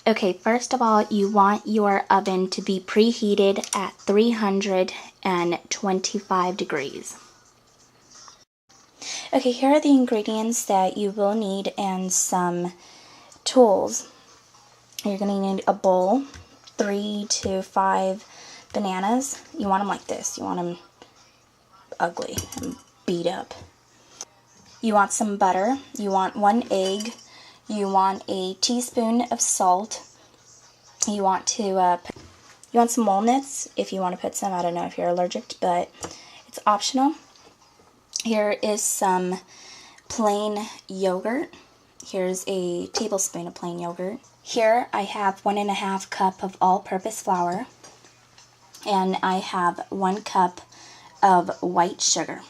Okay, first of all, you want your oven to be preheated at 325 degrees. Okay, here are the ingredients that you will need and some tools. You're going to need a bowl, 3 to 5 bananas. You want them like this. You want them ugly and beat up. You want some butter. You want 1 egg. You want a teaspoon of salt. You want to you want some walnuts if you want to put some. I don't know if you're allergic, but it's optional. Here is some plain yogurt. Here's a tablespoon of plain yogurt. Here I have 1.5 cup of all-purpose flour, and I have 1 cup of white sugar.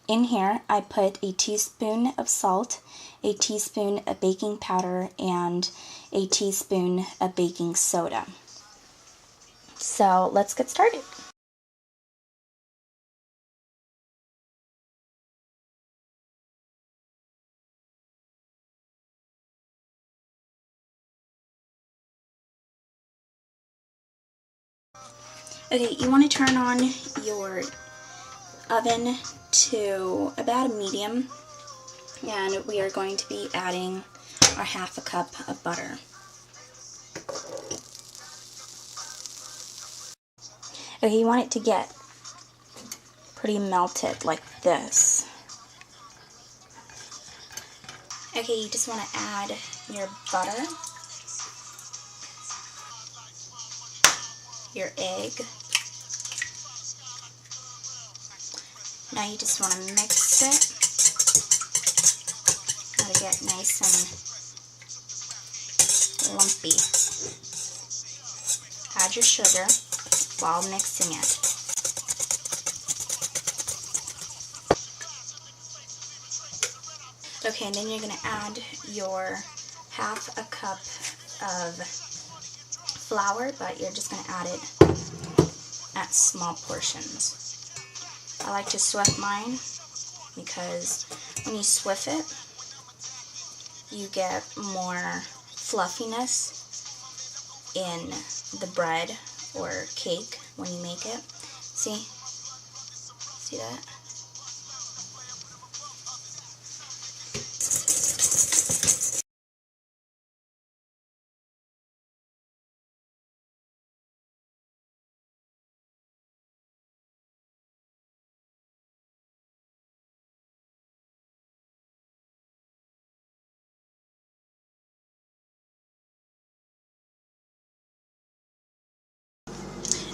In here I put a teaspoon of salt, a teaspoon of baking powder, and a teaspoon of baking soda. So let's get started. Okay, you want to turn on your oven to about a medium, and we are going to be adding our 1/2 cup of butter. Okay, you want it to get pretty melted like this. Okay, you just want to add your butter, your egg. Now you just want to mix it. Gotta get nice and lumpy. Add your sugar while mixing it. Okay, and then you're going to add your 1/2 cup of flour, but you're just going to add it at small portions. I like to swift mine because when you swift it, you get more fluffiness in the bread or cake when you make it. See that?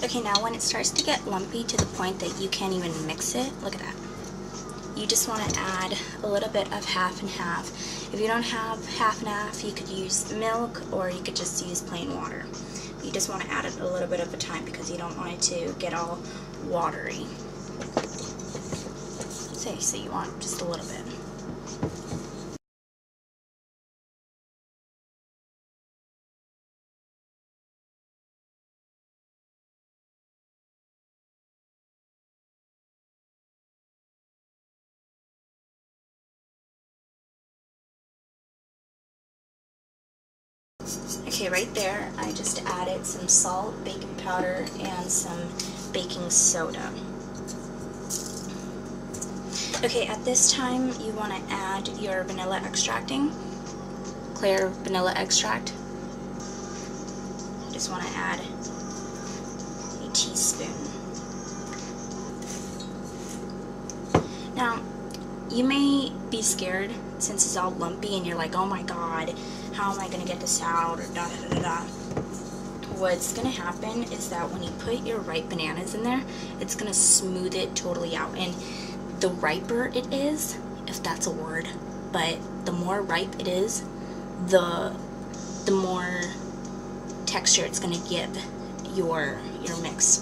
Okay, now when it starts to get lumpy to the point that you can't even mix it, look at that. You just want to add a little bit of 1/2 and 1/2. If you don't have 1/2 and 1/2, you could use milk or you could just use plain water. You just want to add it a little bit of a time because you don't want it to get all watery. So you want just a little bit. Okay, right there, I just added some salt, baking powder, and some baking soda. Okay, at this time, you want to add your vanilla extracting, clear vanilla extract. You just want to add a teaspoon. Now, you may be scared since it's all lumpy and you're like, oh my god, how am I going to get this out, or da da da da. What's going to happen is that when you put your ripe bananas in there, it's going to smooth it totally out. And the riper it is, if that's a word, but the more ripe it is, the more texture it's going to give your mix.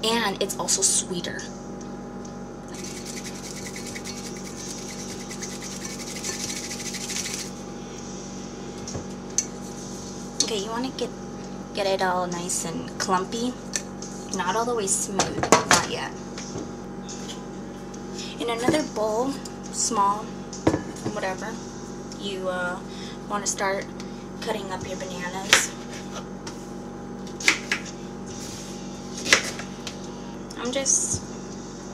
And it's also sweeter. Okay, you want to get it all nice and clumpy, not all the way smooth, not yet. In another bowl, small, whatever, you want to start cutting up your bananas. I'm just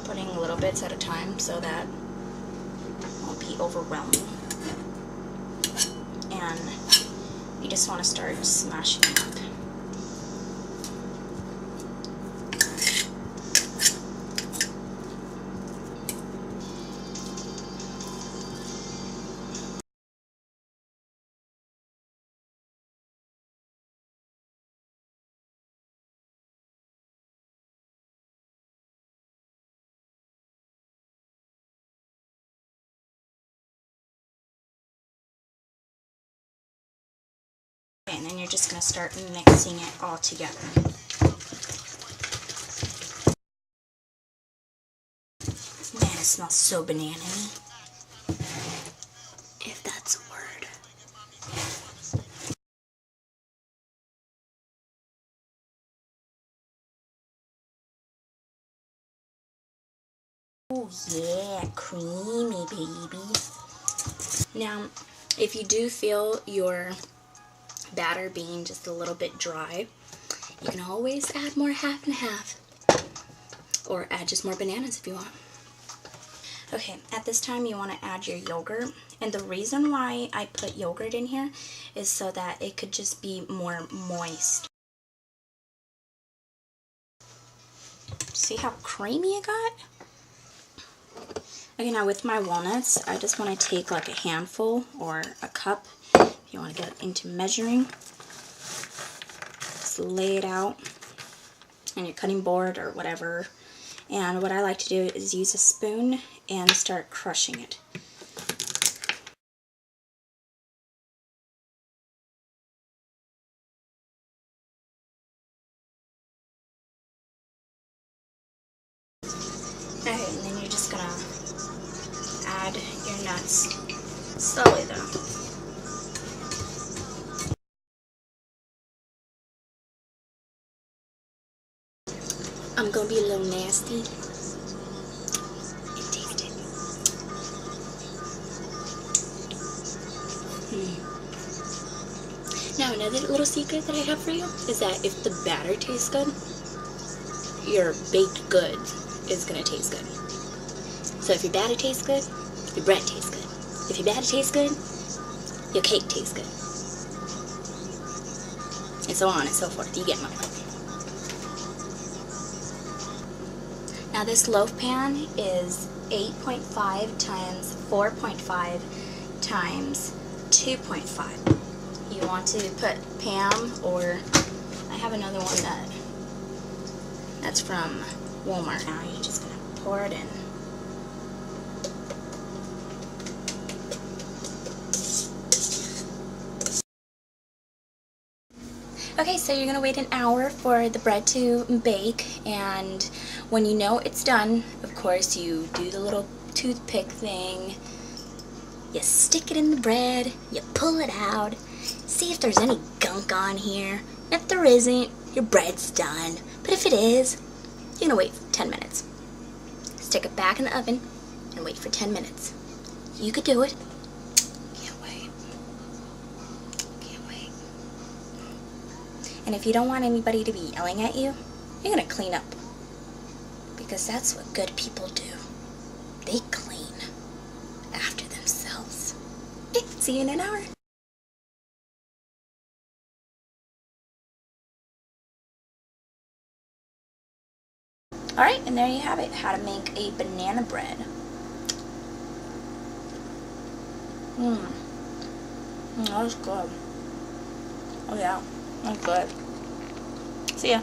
putting little bits at a time so that it won't be overwhelming. And you just want to start smashing it up. And then you're just going to start mixing it all together. Man, it smells so banana-y. If that's a word. Oh yeah, creamy baby. Now, if you do feel your batter being just a little bit dry, you can always add more half and half, or add just more bananas if you want. Okay, at this time you want to add your yogurt, and the reason why I put yogurt in here is so that it could just be more moist. See how creamy it got? Okay, now with my walnuts, I just want to take like a handful or a cup, if you want to get into measuring. Just lay it out on your cutting board or whatever. And what I like to do is use a spoon and start crushing it. Okay, and then you're just gonna add your nuts slowly though. I'm gonna be a little nasty. And taste it. Now another little secret that I have for you is that if the batter tastes good, your baked goods is gonna taste good. So if your batter tastes good, your bread tastes good. If your batter tastes good, your cake tastes good. And so on and so forth. You get my point. Now this loaf pan is 8.5 times 4.5 times 2.5. You want to put Pam, or I have another one that's from Walmart. Now you're just going to pour it in. Okay, so you're going to wait an hour for the bread to bake, and when you know it's done, of course, you do the little toothpick thing. You stick it in the bread, you pull it out, see if there's any gunk on here. If there isn't, your bread's done. But if it is, you're going to wait 10 minutes. Stick it back in the oven and wait for 10 minutes. You could do it. Can't wait. Can't wait. And if you don't want anybody to be yelling at you, you're going to clean up. Because that's what good people do. They clean after themselves. Okay, see you in an hour. Alright, and there you have it, how to make a banana bread. That was good. Oh yeah, that's good. See ya.